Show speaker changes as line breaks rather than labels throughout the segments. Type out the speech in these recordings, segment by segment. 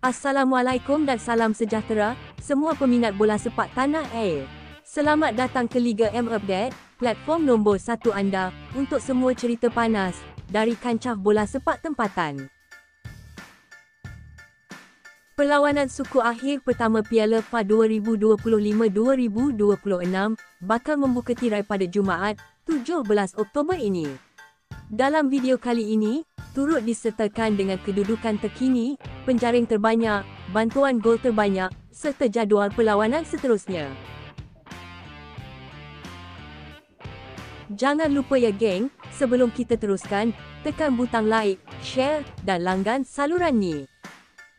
Assalamualaikum dan salam sejahtera, semua peminat bola sepak tanah air. Selamat datang ke Liga M Update, platform nombor 1 anda untuk semua cerita panas dari kancah bola sepak tempatan. Perlawanan suku akhir pertama Piala FA 2025-2026 bakal membuka tirai pada Jumaat, 17 Oktober ini. Dalam video kali ini, turut disertakan dengan kedudukan terkini, penjaring terbanyak, bantuan gol terbanyak, serta jadual perlawanan seterusnya. Jangan lupa ya geng, sebelum kita teruskan, tekan butang like, share dan langgan saluran ni.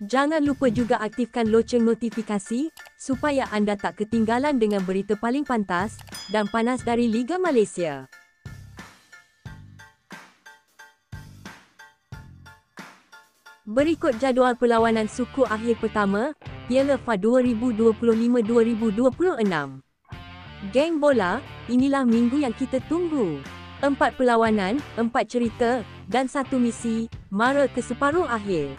Jangan lupa juga aktifkan loceng notifikasi, supaya anda tak ketinggalan dengan berita paling pantas dan panas dari Liga Malaysia. Berikut jadual perlawanan suku akhir pertama, Piala FA 2025-2026. Geng bola, inilah minggu yang kita tunggu. 4 perlawanan, 4 cerita, dan 1 misi, mara ke separuh akhir.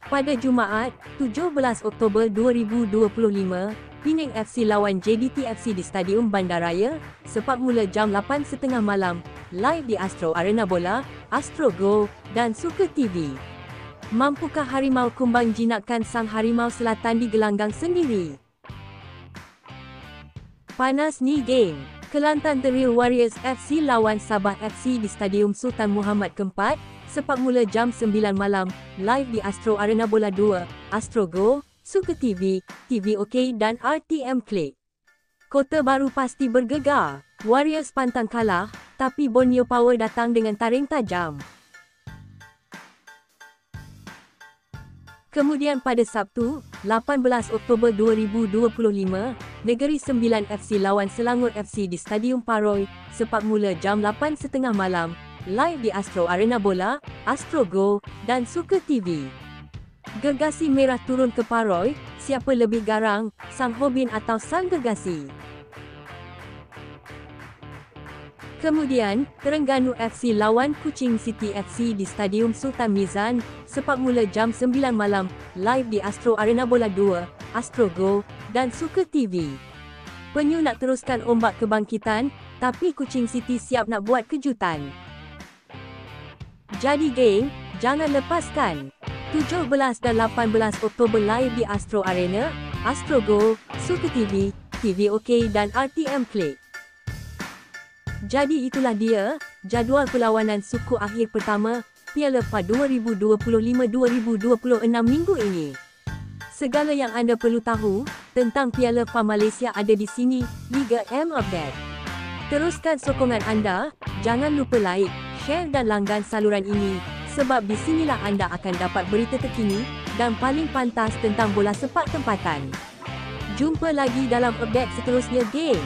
Pada Jumaat, 17 Oktober 2025, Penang FC lawan JDT FC di Stadium Bandaraya, sepak mula jam 8.30 malam, live di Astro Arena Bola, Astro Go, dan Suka TV. Mampukah Harimau Kumbang jinakkan sang Harimau Selatan di gelanggang sendiri? Panas ni geng. Kelantan The Real Warriors FC lawan Sabah FC di Stadium Sultan Muhammad Keempat, sepak mula jam 9 malam, live di Astro Arena Bola 2, Astro Go, Suka TV, TV OK dan RTM Klik. Kota Baru pasti bergegar. Warriors pantang kalah, tapi Borneo Power datang dengan taring tajam. Kemudian pada Sabtu, 18 Oktober 2025, Negeri Sembilan FC lawan Selangor FC di Stadium Paroi, sepak mula jam 8.30 malam, live di Astro Arena Bola, Astro Go, dan Suka TV. Gergasi merah turun ke Paroi, siapa lebih garang, Sang Hobin atau Sang Gergasi? Kemudian, Terengganu FC lawan Kuching City FC di Stadium Sultan Mizan, sepak mula jam 9 malam, live di Astro Arena Bola 2, Astro Go, dan Suka TV. Penyu nak teruskan ombak kebangkitan, tapi Kuching City siap nak buat kejutan. Jadi geng, jangan lepaskan. 17 dan 18 Oktober live di Astro Arena, Astro Go, Suka TV, TV OK dan RTM Klik. Jadi itulah dia, jadual perlawanan suku akhir pertama, Piala FA 2025-2026 minggu ini. Segala yang anda perlu tahu, tentang Piala FA Malaysia ada di sini, Liga M Update. Teruskan sokongan anda, jangan lupa like, share dan langgan saluran ini, sebab di sinilah anda akan dapat berita terkini, dan paling pantas tentang bola sepak tempatan. Jumpa lagi dalam update seterusnya geng.